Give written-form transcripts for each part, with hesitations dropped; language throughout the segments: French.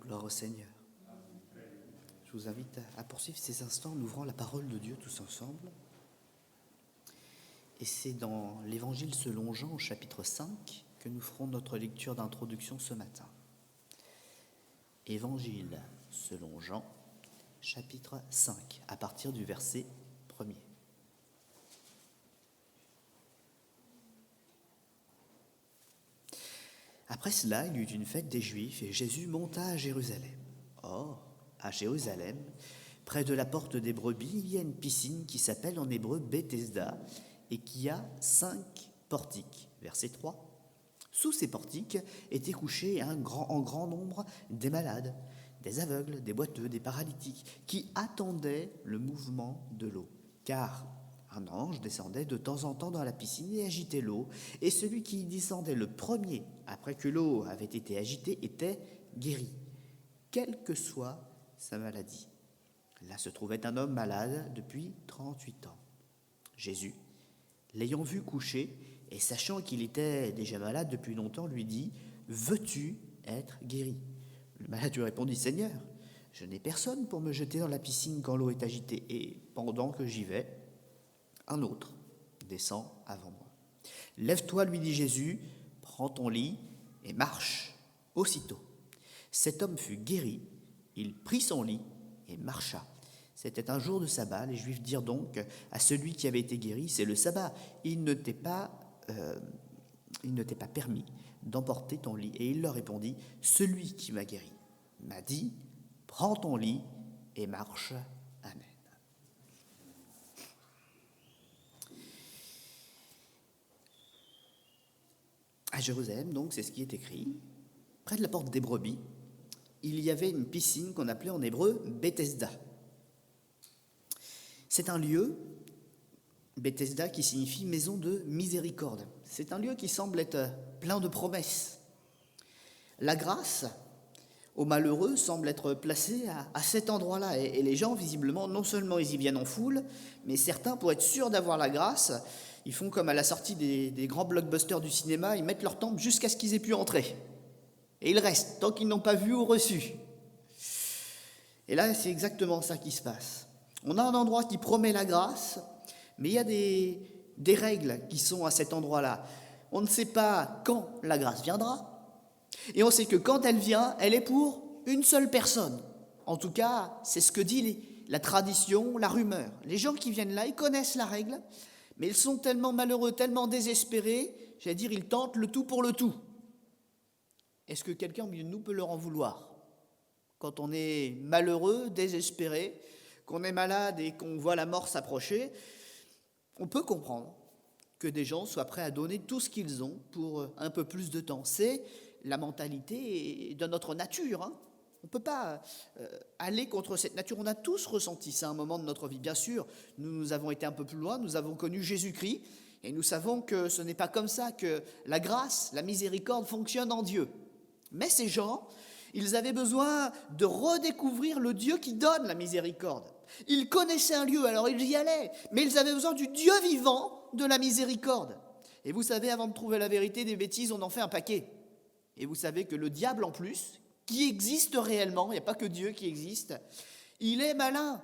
Gloire au Seigneur. Je vous invite à poursuivre ces instants en ouvrant la parole de Dieu tous ensemble. Et c'est dans l'Évangile selon Jean, au chapitre 5, que nous ferons notre lecture d'introduction ce matin. Évangile selon Jean, chapitre 5, à partir du verset 1er. Après cela, il y eut une fête des Juifs et Jésus monta à Jérusalem. Or, à Jérusalem, près de la porte des brebis, il y a une piscine qui s'appelle en hébreu Bethesda et qui a 5 portiques. Verset 3. Sous ces portiques étaient couchés en grand nombre des malades, des aveugles, des boiteux, des paralytiques, qui attendaient le mouvement de l'eau. Car un ange descendait de temps en temps dans la piscine et agitait l'eau, et celui qui y descendait le premier, après que l'eau avait été agitée, était guéri, quelle que soit sa maladie. Là se trouvait un homme malade depuis 38 ans. Jésus, l'ayant vu couché, et sachant qu'il était déjà malade depuis longtemps, lui dit « Veux-tu être guéri ?» Le malade lui répondit « Seigneur, je n'ai personne pour me jeter dans la piscine quand l'eau est agitée, et pendant que j'y vais, un autre descend avant moi. Lève-toi, lui dit Jésus, prends ton lit et marche. Aussitôt, cet homme fut guéri, il prit son lit et marcha. C'était un jour de sabbat. Les Juifs dirent donc à celui qui avait été guéri, c'est le sabbat. Il ne t'est pas permis d'emporter ton lit. Et il leur répondit, celui qui m'a guéri m'a dit, prends ton lit et marche. Amen. À Jérusalem, donc, c'est ce qui est écrit, près de la porte des brebis, il y avait une piscine qu'on appelait en hébreu Bethesda. C'est un lieu, Bethesda, qui signifie maison de miséricorde. C'est un lieu qui semble être plein de promesses. La grâce aux malheureux semble être placée à cet endroit-là. Et les gens, visiblement, non seulement ils y viennent en foule, mais certains, pour être sûrs d'avoir la grâce, ils font comme à la sortie des grands blockbusters du cinéma, ils mettent leur temple jusqu'à ce qu'ils aient pu entrer. Et ils restent, tant qu'ils n'ont pas vu ou reçu. Et là, c'est exactement ça qui se passe. On a un endroit qui promet la grâce, mais il y a des règles qui sont à cet endroit-là. On ne sait pas quand la grâce viendra, et on sait que quand elle vient, elle est pour une seule personne. En tout cas, c'est ce que dit la tradition, la rumeur. Les gens qui viennent là, ils connaissent la règle, mais ils sont tellement malheureux, tellement désespérés, j'allais dire, ils tentent le tout pour le tout. Est-ce que quelqu'un au milieu de nous peut leur en vouloir ? Quand on est malheureux, désespéré, qu'on est malade et qu'on voit la mort s'approcher, on peut comprendre que des gens soient prêts à donner tout ce qu'ils ont pour un peu plus de temps. C'est la mentalité de notre nature. On ne peut pas aller contre cette nature. On a tous ressenti ça à un moment de notre vie. Bien sûr, nous avons été un peu plus loin, nous avons connu Jésus-Christ, et nous savons que ce n'est pas comme ça que la grâce, la miséricorde fonctionne en Dieu. Mais ces gens, ils avaient besoin de redécouvrir le Dieu qui donne la miséricorde. Ils connaissaient un lieu, alors ils y allaient, mais ils avaient besoin du Dieu vivant de la miséricorde. Et vous savez, avant de trouver la vérité des bêtises, on en fait un paquet. Et vous savez que le diable, en plus, qui existe réellement, il n'y a pas que Dieu qui existe, il est malin.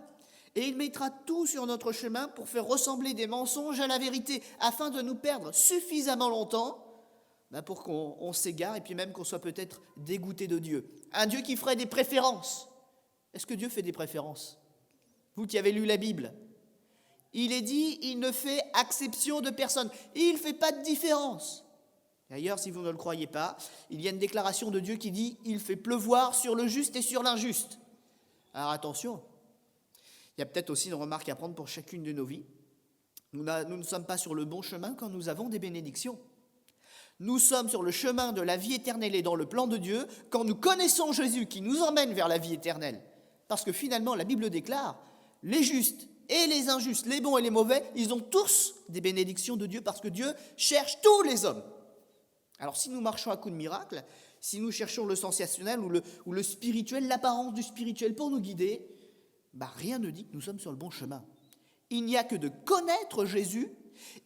Et il mettra tout sur notre chemin pour faire ressembler des mensonges à la vérité, afin de nous perdre suffisamment longtemps pour qu'on s'égare et puis même qu'on soit peut-être dégoûté de Dieu. Un Dieu qui ferait des préférences. Est-ce que Dieu fait des préférences ? Vous qui avez lu la Bible, il est dit, il ne fait exception de personne. Il ne fait pas de différence. D'ailleurs, si vous ne le croyez pas, il y a une déclaration de Dieu qui dit « Il fait pleuvoir sur le juste et sur l'injuste ». Alors attention, il y a peut-être aussi une remarque à prendre pour chacune de nos vies. Nous ne sommes pas sur le bon chemin quand nous avons des bénédictions. Nous sommes sur le chemin de la vie éternelle et dans le plan de Dieu quand nous connaissons Jésus qui nous emmène vers la vie éternelle. Parce que finalement, la Bible déclare « Les justes et les injustes, les bons et les mauvais, ils ont tous des bénédictions de Dieu parce que Dieu cherche tous les hommes. » Alors si nous marchons à coups de miracle, si nous cherchons le sensationnel ou le spirituel, l'apparence du spirituel pour nous guider, rien ne dit que nous sommes sur le bon chemin. Il n'y a que de connaître Jésus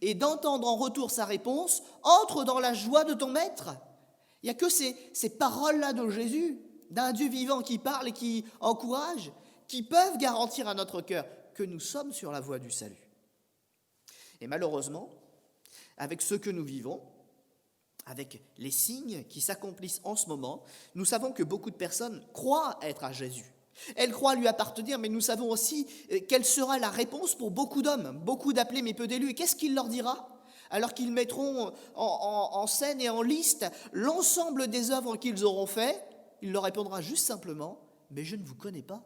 et d'entendre en retour sa réponse, entre dans la joie de ton maître. Il n'y a que ces paroles-là de Jésus d'un Dieu vivant qui parle et qui encourage, qui peuvent garantir à notre cœur que nous sommes sur la voie du salut. Et malheureusement, avec ce que nous vivons, avec les signes qui s'accomplissent en ce moment, nous savons que beaucoup de personnes croient être à Jésus. Elles croient lui appartenir, mais nous savons aussi quelle sera la réponse pour beaucoup d'hommes, beaucoup d'appelés mais peu d'élus. Et qu'est-ce qu'il leur dira ? Alors qu'ils mettront en scène et en liste l'ensemble des œuvres qu'ils auront fait, il leur répondra juste simplement « Mais je ne vous connais pas.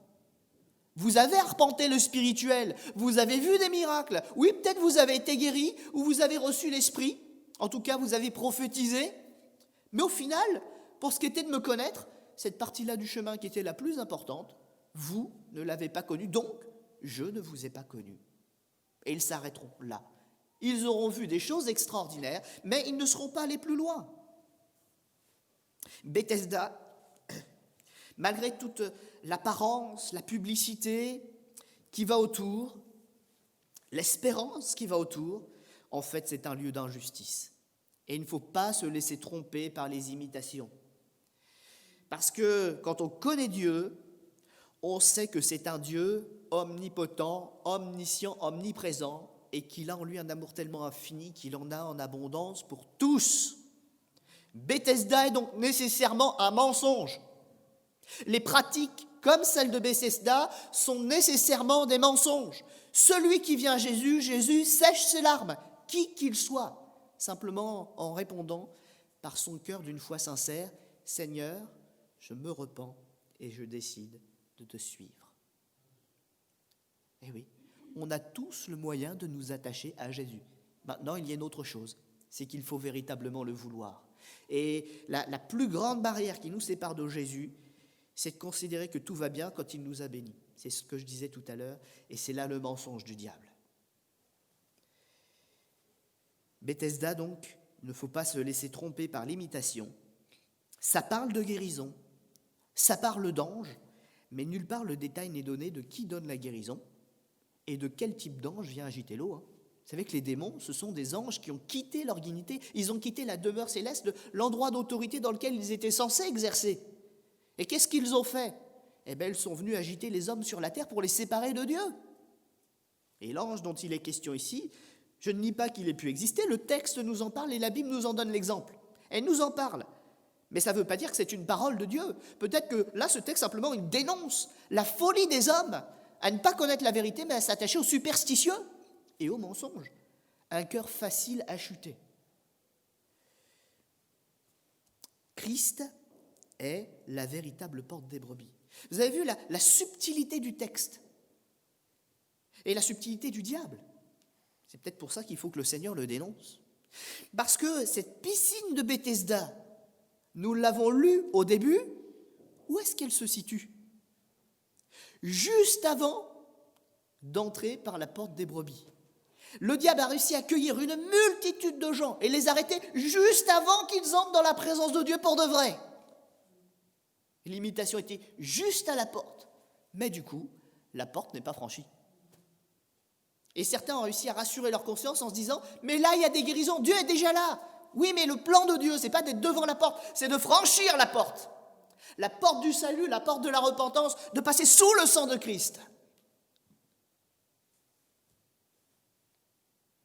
Vous avez arpenté le spirituel, vous avez vu des miracles. Oui, peut-être vous avez été guéri ou vous avez reçu l'esprit. En tout cas, vous avez prophétisé. Mais au final, pour ce qui était de me connaître, cette partie-là du chemin qui était la plus importante, vous ne l'avez pas connue, donc je ne vous ai pas connu. » Et ils s'arrêteront là. Ils auront vu des choses extraordinaires, mais ils ne seront pas allés plus loin. Bethesda, malgré toute l'apparence, la publicité qui va autour, l'espérance qui va autour, en fait, c'est un lieu d'injustice. Et il ne faut pas se laisser tromper par les imitations. Parce que quand on connaît Dieu, on sait que c'est un Dieu omnipotent, omniscient, omniprésent, et qu'il a en lui un amour tellement infini qu'il en a en abondance pour tous. Bethesda est donc nécessairement un mensonge. Les pratiques comme celles de Bethesda sont nécessairement des mensonges. Celui qui vient à Jésus, Jésus sèche ses larmes, qui qu'il soit, simplement en répondant par son cœur d'une foi sincère, « Seigneur, je me repens et je décide de te suivre. » Eh oui, on a tous le moyen de nous attacher à Jésus. Maintenant, il y a une autre chose, c'est qu'il faut véritablement le vouloir. Et la plus grande barrière qui nous sépare de Jésus, c'est de considérer que tout va bien quand il nous a bénis. C'est ce que je disais tout à l'heure, et c'est là le mensonge du diable. Bethesda, donc, il ne faut pas se laisser tromper par l'imitation. Ça parle de guérison, ça parle d'ange, mais nulle part le détail n'est donné de qui donne la guérison et de quel type d'ange vient agiter l'eau. Vous savez que les démons, ce sont des anges qui ont quitté leur dignité, ils ont quitté la demeure céleste, l'endroit d'autorité dans lequel ils étaient censés exercer. Et qu'est-ce qu'ils ont fait ? Eh bien, ils sont venus agiter les hommes sur la terre pour les séparer de Dieu. Et l'ange dont il est question ici, je ne nie pas qu'il ait pu exister, le texte nous en parle et la Bible nous en donne l'exemple. Elle nous en parle. Mais ça ne veut pas dire que c'est une parole de Dieu. Peut-être que là, ce texte, simplement, il dénonce la folie des hommes à ne pas connaître la vérité, mais à s'attacher aux superstitieux et aux mensonges. Un cœur facile à chuter. Christ est la véritable porte des brebis. Vous avez vu la subtilité du texte et la subtilité du diable. C'est peut-être pour ça qu'il faut que le Seigneur le dénonce. Parce que cette piscine de Bethesda, nous l'avons lu au début, où est-ce qu'elle se situe ? Juste avant d'entrer par la porte des brebis. Le diable a réussi à accueillir une multitude de gens et les arrêter juste avant qu'ils entrent dans la présence de Dieu pour de vrai. L'imitation était juste à la porte, mais du coup, la porte n'est pas franchie. Et certains ont réussi à rassurer leur conscience en se disant « Mais là, il y a des guérisons, Dieu est déjà là !» Oui, mais le plan de Dieu, ce n'est pas d'être devant la porte, c'est de franchir la porte. La porte du salut, la porte de la repentance, de passer sous le sang de Christ.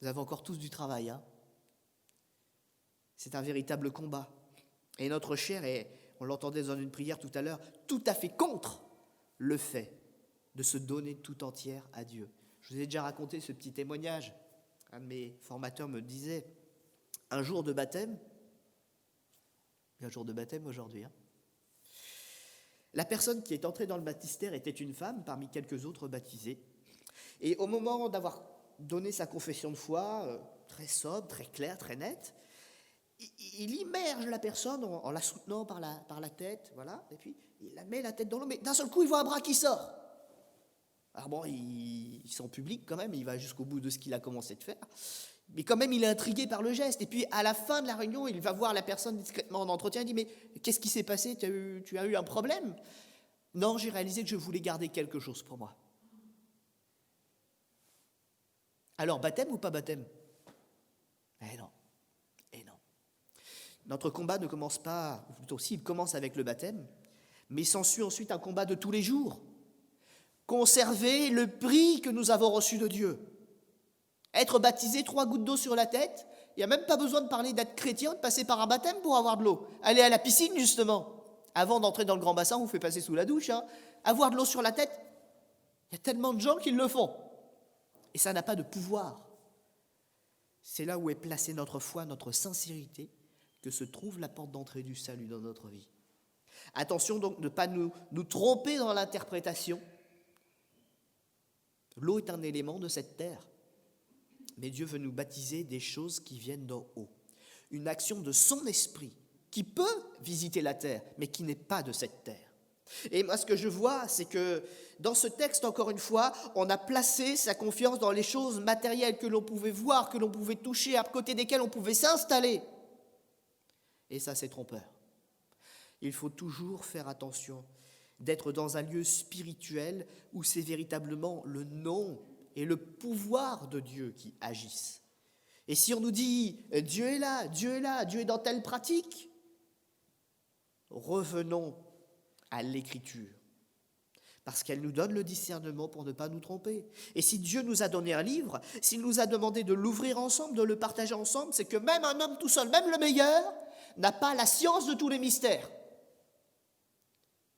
Vous avez encore tous du travail, hein ? C'est un véritable combat. Et notre chair est, on l'entendait dans une prière tout à l'heure, tout à fait contre le fait de se donner tout entière à Dieu. Je vous ai déjà raconté ce petit témoignage. Un de mes formateurs me disait, un jour de baptême, il y a un jour de baptême aujourd'hui, hein. La personne qui est entrée dans le baptistère était une femme parmi quelques autres baptisés. Et au moment d'avoir donné sa confession de foi, très sobre, très claire, très nette, il immerge la personne en la soutenant par la tête, voilà, et puis il la met la tête dans l'eau, mais d'un seul coup, il voit un bras qui sort. Alors bon, ils sont publics quand même, il va jusqu'au bout de ce qu'il a commencé de faire, mais quand même, il est intrigué par le geste. Et puis, à la fin de la réunion, il va voir la personne discrètement en entretien, il dit « Mais qu'est-ce qui s'est passé ? Tu as eu un problème ?» ?»« Non, j'ai réalisé que je voulais garder quelque chose pour moi. » Alors, baptême ou pas baptême ? Eh non. Eh non. Notre combat ne commence pas, ou plutôt si, il commence avec le baptême, Mais s'ensuit ensuite un combat de tous les jours. Conserver le prix que nous avons reçu de Dieu. Être baptisé, 3 gouttes d'eau sur la tête, il n'y a même pas besoin de parler d'être chrétien, de passer par un baptême pour avoir de l'eau. Aller à la piscine, justement. Avant d'entrer dans le grand bassin, on vous fait passer sous la douche. Avoir de l'eau sur la tête, il y a tellement de gens qui le font. Et ça n'a pas de pouvoir. C'est là où est placée notre foi, notre sincérité, que se trouve la porte d'entrée du salut dans notre vie. Attention donc de ne pas nous tromper dans l'interprétation. L'eau est un élément de cette terre. Mais Dieu veut nous baptiser des choses qui viennent d'en haut. Une action de son esprit qui peut visiter la terre, mais qui n'est pas de cette terre. Et moi, ce que je vois, c'est que dans ce texte, encore une fois, on a placé sa confiance dans les choses matérielles que l'on pouvait voir, que l'on pouvait toucher, à côté desquelles on pouvait s'installer. Et ça, c'est trompeur. Il faut toujours faire attention d'être dans un lieu spirituel où c'est véritablement le nom et le pouvoir de Dieu qui agissent. Et si on nous dit « Dieu est là, Dieu est là, Dieu est dans telle pratique », revenons à l'Écriture, parce qu'elle nous donne le discernement pour ne pas nous tromper. Et si Dieu nous a donné un livre, s'il nous a demandé de l'ouvrir ensemble, de le partager ensemble, c'est que même un homme tout seul, même le meilleur, n'a pas la science de tous les mystères.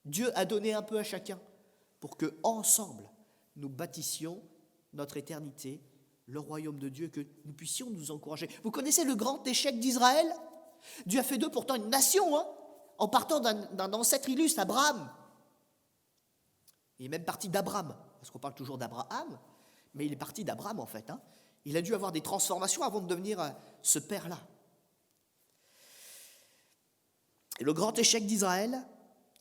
Dieu a donné un peu à chacun pour que ensemble nous bâtissions notre éternité, le royaume de Dieu, que nous puissions nous encourager. Vous connaissez le grand échec d'Israël ? Dieu a fait d'eux pourtant une nation, en partant d'un ancêtre illustre, Abraham. Il est même parti d'Abraham, parce qu'on parle toujours d'Abraham, mais il est parti d'Abraham en fait. Il a dû avoir des transformations avant de devenir ce père-là. Et le grand échec d'Israël,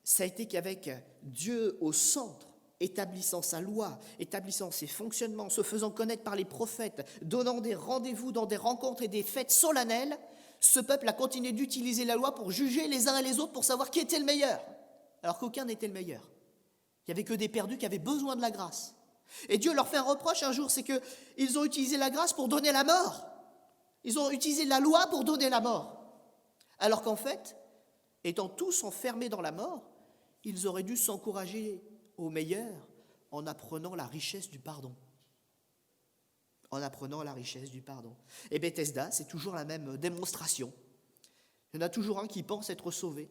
ça a été qu'avec Dieu au centre, établissant sa loi, établissant ses fonctionnements, se faisant connaître par les prophètes, donnant des rendez-vous dans des rencontres et des fêtes solennelles, ce peuple a continué d'utiliser la loi pour juger les uns et les autres, pour savoir qui était le meilleur, alors qu'aucun n'était le meilleur. Il n'y avait que des perdus qui avaient besoin de la grâce. Et Dieu leur fait un reproche un jour, c'est qu'ils ont utilisé la grâce pour donner la mort. Ils ont utilisé la loi pour donner la mort. Alors qu'en fait, étant tous enfermés dans la mort, ils auraient dû s'encourager au meilleur en apprenant la richesse du pardon. En apprenant la richesse du pardon. Et Bethesda, c'est toujours la même démonstration. Il y en a toujours un qui pense être sauvé.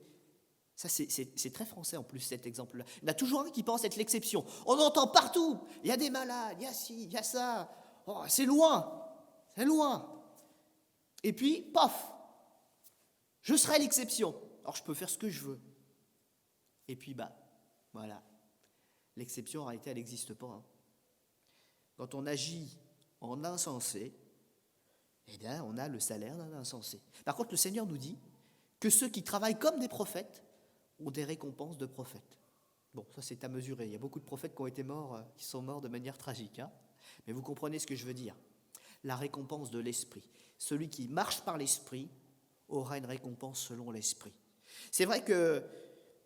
Ça, c'est très français en plus, cet exemple-là. Il y en a toujours un qui pense être l'exception. On entend partout, il y a des malades, il y a ci, il y a ça. Oh, c'est loin, c'est loin. Et puis, paf, je serai l'exception. Alors, je peux faire ce que je veux. Et puis, voilà. L'exception, en réalité, elle n'existe pas. Quand on agit en insensé, eh bien, on a le salaire d'un insensé. Par contre, le Seigneur nous dit que ceux qui travaillent comme des prophètes ont des récompenses de prophètes. Bon, ça c'est à mesurer. Il y a beaucoup de prophètes qui ont été morts, qui sont morts de manière tragique. Mais vous comprenez ce que je veux dire. La récompense de l'esprit. Celui qui marche par l'esprit aura une récompense selon l'esprit. C'est vrai que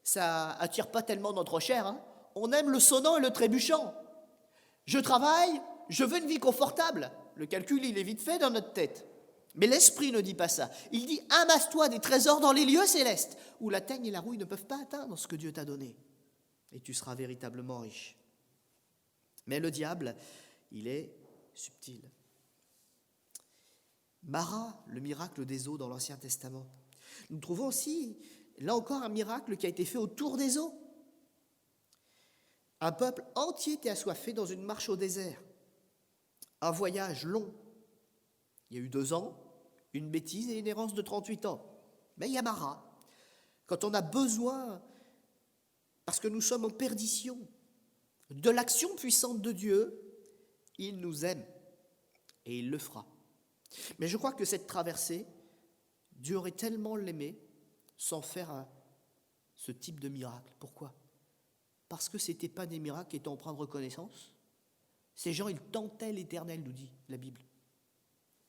ça attire pas tellement notre chair. On aime le sonnant et le trébuchant. Je travaille, je veux une vie confortable. Le calcul, il est vite fait dans notre tête. Mais l'esprit ne dit pas ça. Il dit « Amasse-toi des trésors dans les lieux célestes, où la teigne et la rouille ne peuvent pas atteindre ce que Dieu t'a donné. Et tu seras véritablement riche. » Mais le diable, il est subtil. Mara, le miracle des eaux dans l'Ancien Testament. Nous trouvons aussi, là encore, un miracle qui a été fait autour des eaux. Un peuple entier était assoiffé dans une marche au désert. Un voyage long. Il y a eu 2 ans, une bêtise et une errance de 38 ans. Mais il y a Mara. Quand on a besoin, parce que nous sommes en perdition, de l'action puissante de Dieu, il nous aime et il le fera. Mais je crois que cette traversée, Dieu aurait tellement l'aimé sans faire ce type de miracle. Pourquoi ? Parce que ce n'étaient pas des miracles qui étaient empreints de reconnaissance. Ces gens, ils tentaient l'Éternel, nous dit la Bible.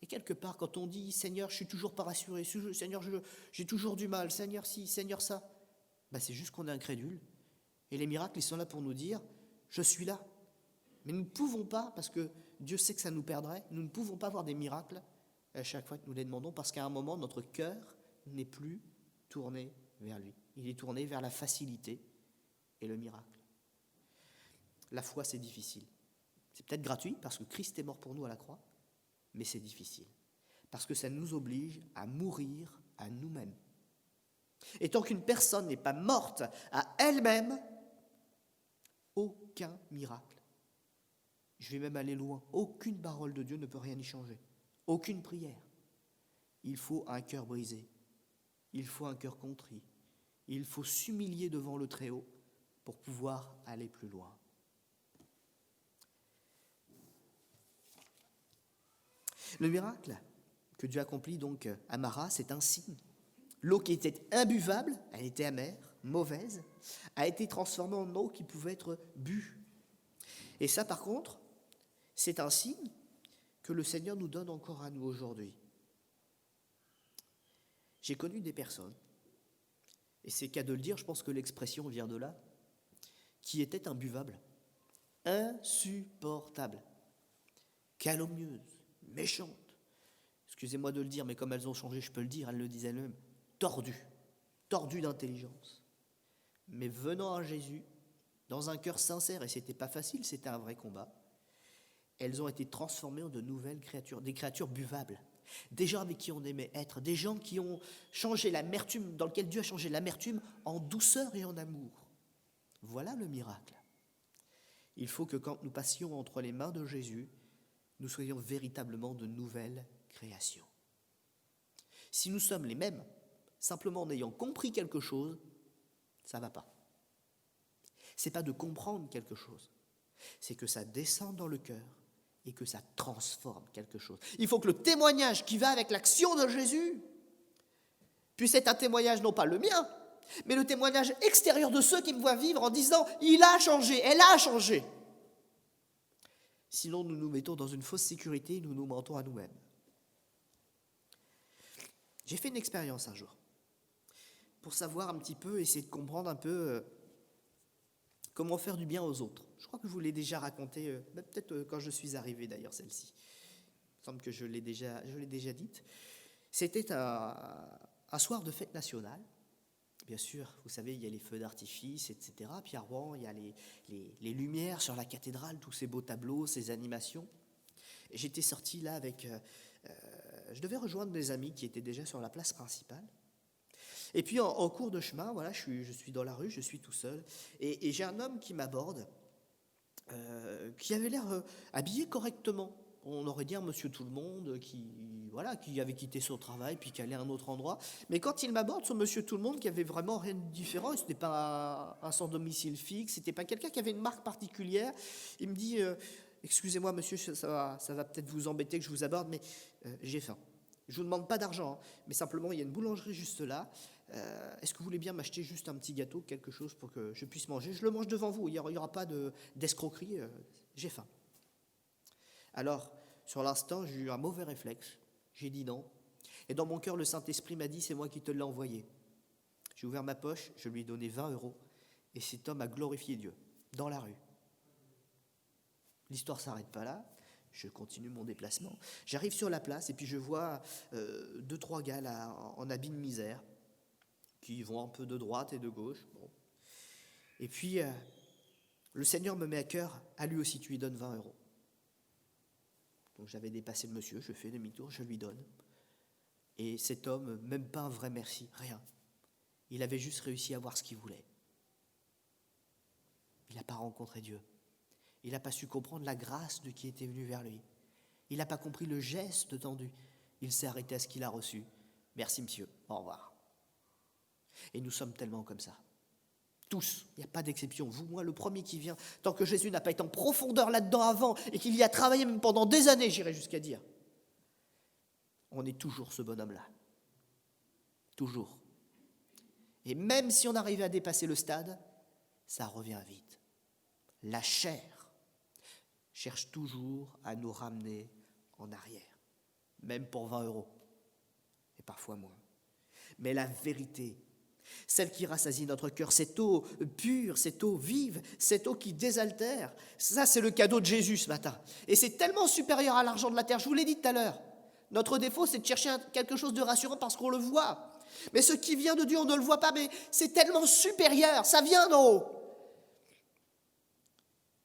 Et quelque part, quand on dit « Seigneur, je suis toujours pas rassuré, Seigneur, j'ai toujours du mal, Seigneur, ci, Seigneur, ça », c'est juste qu'on est incrédule. Et les miracles, ils sont là pour nous dire « Je suis là ». Mais nous ne pouvons pas, parce que Dieu sait que ça nous perdrait, nous ne pouvons pas avoir des miracles à chaque fois que nous les demandons, parce qu'à un moment, notre cœur n'est plus tourné vers lui. Il est tourné vers la facilité, et le miracle. La foi, c'est difficile. C'est peut-être gratuit parce que Christ est mort pour nous à la croix, mais c'est difficile. Parce que ça nous oblige à mourir à nous-mêmes. Et tant qu'une personne n'est pas morte à elle-même, aucun miracle. Je vais même aller loin. Aucune parole de Dieu ne peut rien y changer. Aucune prière. Il faut un cœur brisé. Il faut un cœur contrit. Il faut s'humilier devant le Très-Haut pour pouvoir aller plus loin. Le miracle que Dieu accomplit donc à Mara, c'est un signe. L'eau qui était imbuvable, elle était amère, mauvaise, a été transformée en eau qui pouvait être bue. Et ça, par contre, c'est un signe que le Seigneur nous donne encore à nous aujourd'hui. J'ai connu des personnes, et c'est qu'à de le dire, je pense que l'expression vient de là, qui étaient imbuvables, insupportables, calomnieuses, méchantes. Excusez-moi de le dire, mais comme elles ont changé, je peux le dire, elles le disaient elles-mêmes, tordues d'intelligence. Mais venant à Jésus, dans un cœur sincère, et c'était pas facile, c'était un vrai combat, elles ont été transformées en de nouvelles créatures, des créatures buvables, des gens avec qui on aimait être, des gens qui ont changé l'amertume, dans lequel Dieu a changé l'amertume en douceur et en amour. Voilà le miracle. Il faut que quand nous passions entre les mains de Jésus, nous soyons véritablement de nouvelles créations. Si nous sommes les mêmes, simplement en ayant compris quelque chose, ça ne va pas. Ce n'est pas de comprendre quelque chose, c'est que ça descend dans le cœur et que ça transforme quelque chose. Il faut que le témoignage qui va avec l'action de Jésus puisse être un témoignage, non pas le mien, mais le témoignage extérieur de ceux qui me voient vivre en disant « il a changé, elle a changé ». Sinon, nous nous mettons dans une fausse sécurité et nous nous mentons à nous-mêmes. J'ai fait une expérience un jour pour savoir un petit peu, essayer de comprendre un peu comment faire du bien aux autres. Je crois que je vous l'ai déjà raconté, peut-être quand je suis arrivé d'ailleurs, celle-ci. Il me semble que je l'ai déjà dite. C'était un soir de fête nationale. Bien sûr, vous savez, il y a les feux d'artifice, etc. Puis à Rouen, il y a les lumières sur la cathédrale, tous ces beaux tableaux, ces animations. Et j'étais sorti là avec... je devais rejoindre des amis qui étaient déjà sur la place principale. Et puis en cours de chemin, voilà, je suis dans la rue, je suis tout seul. Et j'ai un homme qui m'aborde, qui avait l'air habillé correctement. On aurait dit un monsieur tout-le-monde qui avait quitté son travail puis qui allait à un autre endroit. Mais quand il m'aborde, ce monsieur tout-le-monde qui avait vraiment rien de différent, ce n'était pas un sans domicile fixe, ce n'était pas quelqu'un qui avait une marque particulière, il me dit « Excusez-moi monsieur, ça va peut-être vous embêter que je vous aborde, mais j'ai faim. Je ne vous demande pas d'argent, mais simplement il y a une boulangerie juste là. Est-ce que vous voulez bien m'acheter juste un petit gâteau, quelque chose pour que je puisse manger? Je le mange devant vous, il n'y aura pas d'escroquerie, j'ai faim. » Alors, sur l'instant, j'ai eu un mauvais réflexe. J'ai dit non. Et dans mon cœur, le Saint-Esprit m'a dit, c'est moi qui te l'ai envoyé. J'ai ouvert ma poche, je lui ai donné 20 €. Et cet homme a glorifié Dieu, dans la rue. L'histoire ne s'arrête pas là. Je continue mon déplacement. J'arrive sur la place et puis je vois 2-3 gars là, en habit de misère, qui vont un peu de droite et de gauche. Bon. Et puis, le Seigneur me met à cœur, à lui aussi, tu lui donnes 20 €. Donc j'avais dépassé le monsieur, je fais demi-tour, je lui donne. Et cet homme, même pas un vrai merci, rien. Il avait juste réussi à avoir ce qu'il voulait. Il n'a pas rencontré Dieu. Il n'a pas su comprendre la grâce de qui était venu vers lui. Il n'a pas compris le geste tendu. Il s'est arrêté à ce qu'il a reçu. Merci monsieur, au revoir. Et nous sommes tellement comme ça. Tous, il n'y a pas d'exception. Vous, moi, le premier qui vient, tant que Jésus n'a pas été en profondeur là-dedans avant et qu'il y a travaillé même pendant des années, j'irais jusqu'à dire, on est toujours ce bonhomme-là. Toujours. Et même si on arrivait à dépasser le stade, ça revient vite. La chair cherche toujours à nous ramener en arrière, même pour 20 €, et parfois moins. Mais la vérité, celle qui rassasie notre cœur, cette eau pure, cette eau vive, cette eau qui désaltère, ça c'est le cadeau de Jésus ce matin. Et c'est tellement supérieur à l'argent de la terre, je vous l'ai dit tout à l'heure. Notre défaut, c'est de chercher quelque chose de rassurant parce qu'on le voit. Mais ce qui vient de Dieu, on ne le voit pas, mais c'est tellement supérieur, ça vient d'en haut.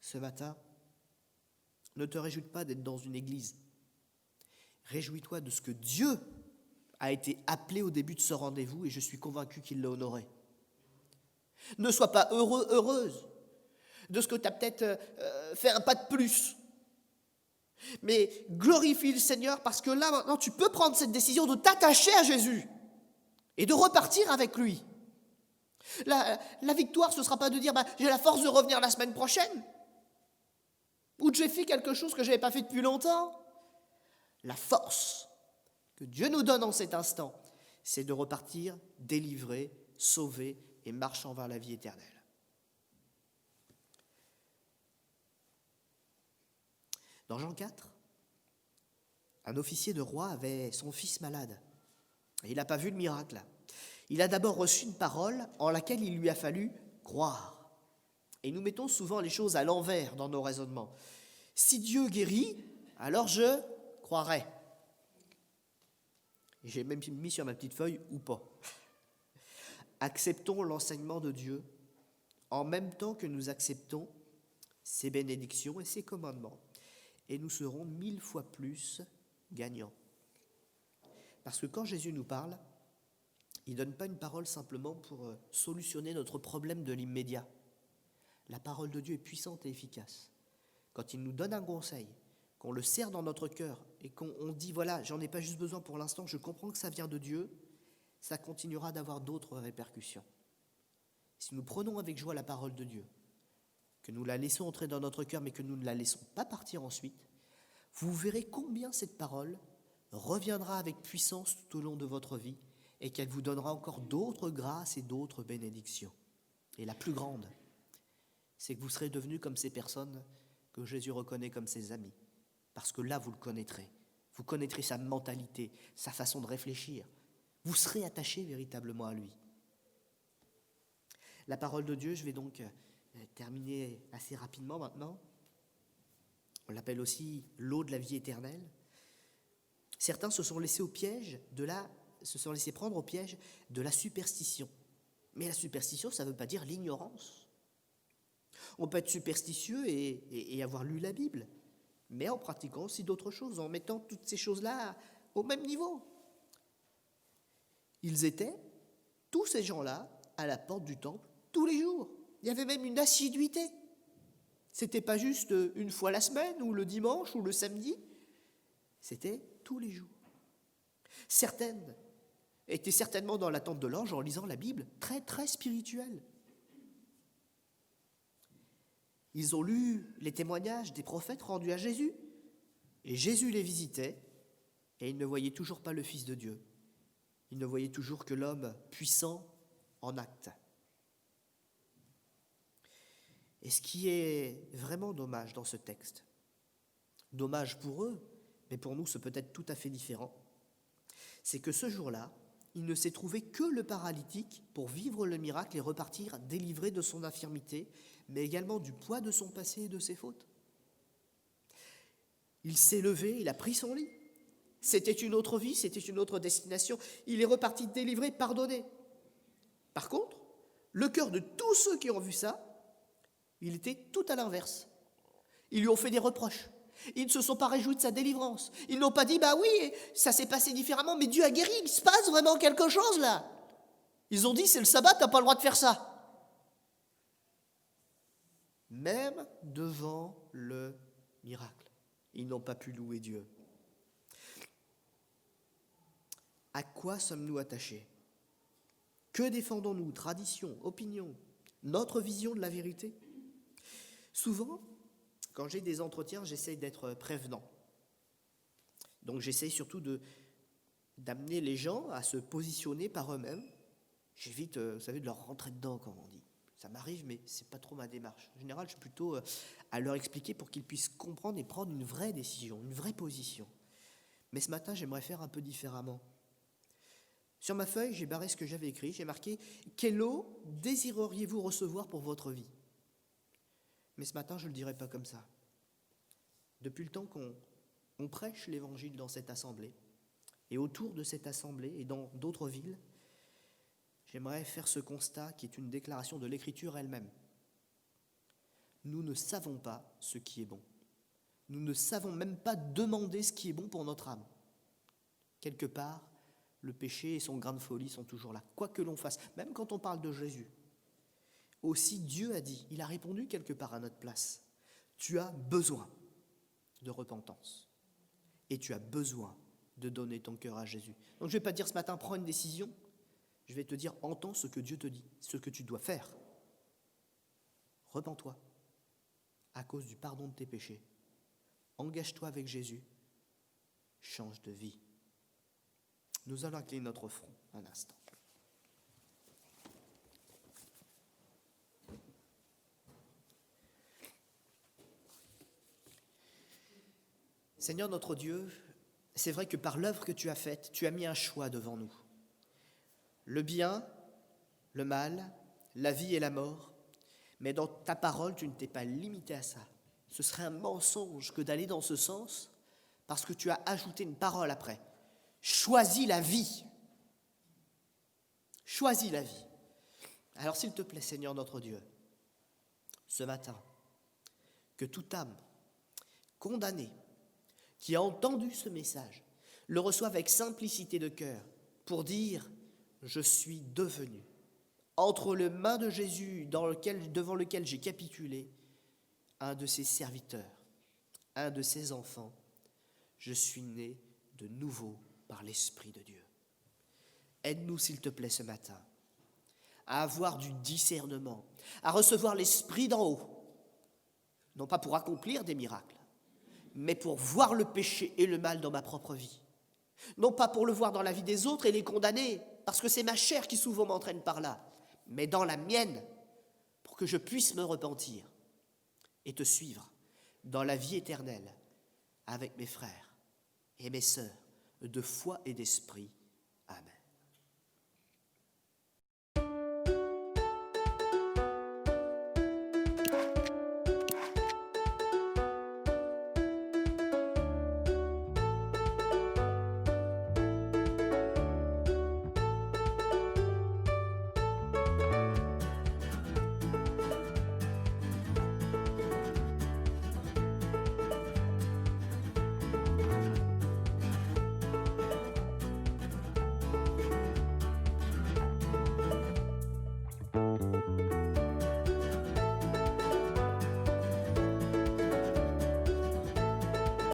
ce matin, ne te réjouis pas d'être dans une église. Réjouis-toi de ce que Dieu a été appelé au début de ce rendez-vous et je suis convaincu qu'il l'a honoré. Ne sois pas heureux, heureuse de ce que tu as peut-être fait un pas de plus. Mais glorifie le Seigneur parce que là, maintenant, tu peux prendre cette décision de t'attacher à Jésus et de repartir avec lui. La victoire, ce ne sera pas de dire j'ai la force de revenir la semaine prochaine ou que j'ai fait quelque chose que je n'avais pas fait depuis longtemps. La force que Dieu nous donne en cet instant, c'est de repartir délivré, sauvé et marchant vers la vie éternelle. Dans Jean 4, un officier de roi avait son fils malade. Et il n'a pas vu le miracle. Il a d'abord reçu une parole en laquelle il lui a fallu croire. Et nous mettons souvent les choses à l'envers dans nos raisonnements. Si Dieu guérit, alors je croirai. J'ai même mis sur ma petite feuille ou pas. Acceptons l'enseignement de Dieu en même temps que nous acceptons ses bénédictions et ses commandements. Et nous serons 1000 fois plus gagnants. Parce que quand Jésus nous parle, il ne donne pas une parole simplement pour solutionner notre problème de l'immédiat. La parole de Dieu est puissante et efficace. Quand il nous donne un conseil, qu'on le serre dans notre cœur et qu'on dit, voilà, j'en ai pas juste besoin pour l'instant, je comprends que ça vient de Dieu, ça continuera d'avoir d'autres répercussions. Si nous prenons avec joie la parole de Dieu, que nous la laissons entrer dans notre cœur, mais que nous ne la laissons pas partir ensuite, vous verrez combien cette parole reviendra avec puissance tout au long de votre vie et qu'elle vous donnera encore d'autres grâces et d'autres bénédictions. Et la plus grande, c'est que vous serez devenus comme ces personnes que Jésus reconnaît comme ses amis. Parce que là, vous le connaîtrez. Vous connaîtrez sa mentalité, sa façon de réfléchir. Vous serez attaché véritablement à lui. La parole de Dieu, je vais donc terminer assez rapidement maintenant. On l'appelle aussi l'eau de la vie éternelle. Certains se sont laissés prendre au piège de la superstition. Mais la superstition, ça ne veut pas dire l'ignorance. On peut être superstitieux et avoir lu la Bible, mais en pratiquant aussi d'autres choses, en mettant toutes ces choses-là au même niveau. Ils étaient, tous ces gens-là, à la porte du temple tous les jours. Il y avait même une assiduité. C'était pas juste une fois la semaine, ou le dimanche, ou le samedi. C'était tous les jours. Certaines étaient certainement dans l'attente de l'ange en lisant la Bible, très très spirituelle. Ils ont lu les témoignages des prophètes rendus à Jésus, et Jésus les visitait, et ils ne voyaient toujours pas le Fils de Dieu. Ils ne voyaient toujours que l'homme puissant en acte. Et ce qui est vraiment dommage dans ce texte, dommage pour eux, mais pour nous c'est peut-être tout à fait différent, c'est que ce jour-là, il ne s'est trouvé que le paralytique pour vivre le miracle et repartir délivré de son infirmité, mais également du poids de son passé et de ses fautes. Il s'est levé, il a pris son lit. C'était une autre vie, c'était une autre destination. Il est reparti délivré, pardonné. Par contre, le cœur de tous ceux qui ont vu ça, il était tout à l'inverse. Ils lui ont fait des reproches. Ils ne se sont pas réjouis de sa délivrance. Ils n'ont pas dit, oui, ça s'est passé différemment, mais Dieu a guéri, il se passe vraiment quelque chose là. Ils ont dit, c'est le sabbat, t'as pas le droit de faire ça. Même devant le miracle, ils n'ont pas pu louer Dieu. À quoi sommes-nous attachés ? Que défendons-nous ? Tradition, opinion, notre vision de la vérité ? Souvent, quand j'ai des entretiens, j'essaie d'être prévenant. Donc j'essaie surtout d'amener les gens à se positionner par eux-mêmes. J'évite, vous savez, de leur rentrer dedans, comme on dit. Ça m'arrive, mais ce n'est pas trop ma démarche. En général, je suis plutôt à leur expliquer pour qu'ils puissent comprendre et prendre une vraie décision, une vraie position. Mais ce matin, j'aimerais faire un peu différemment. Sur ma feuille, j'ai barré ce que j'avais écrit. J'ai marqué « Quelle eau désireriez-vous recevoir pour votre vie ?» Mais ce matin, je ne le dirai pas comme ça. Depuis le temps qu'on prêche l'évangile dans cette assemblée, et autour de cette assemblée et dans d'autres villes, j'aimerais faire ce constat qui est une déclaration de l'Écriture elle-même. nous ne savons pas ce qui est bon. Nous ne savons même pas demander ce qui est bon pour notre âme. Quelque part, le péché et son grain de folie sont toujours là, quoi que l'on fasse, même quand on parle de Jésus. Aussi Dieu a dit, il a répondu quelque part à notre place, tu as besoin de repentance et tu as besoin de donner ton cœur à Jésus. Donc je ne vais pas te dire ce matin, prends une décision, je vais te dire, entends ce que Dieu te dit, ce que tu dois faire. Repens-toi à cause du pardon de tes péchés. Engage-toi avec Jésus, change de vie. Nous allons incliner notre front un instant. Seigneur notre Dieu, c'est vrai que par l'œuvre que tu as faite, tu as mis un choix devant nous. Le bien, le mal, la vie et la mort, mais dans ta parole, tu ne t'es pas limité à ça. Ce serait un mensonge que d'aller dans ce sens, parce que tu as ajouté une parole après. Choisis la vie. Choisis la vie. Alors s'il te plaît, Seigneur notre Dieu, ce matin, que toute âme condamnée qui a entendu ce message le reçoive avec simplicité de cœur pour dire « Je suis devenu » entre les mains de Jésus devant lequel j'ai capitulé, un de ses serviteurs, un de ses enfants, je suis né de nouveau par l'Esprit de Dieu. Aide-nous, s'il te plaît, ce matin, à avoir du discernement, à recevoir l'Esprit d'en haut, non pas pour accomplir des miracles, mais pour voir le péché et le mal dans ma propre vie. Non pas pour le voir dans la vie des autres et les condamner, parce que c'est ma chair qui souvent m'entraîne par là, mais dans la mienne, pour que je puisse me repentir et te suivre dans la vie éternelle avec mes frères et mes sœurs de foi et d'esprit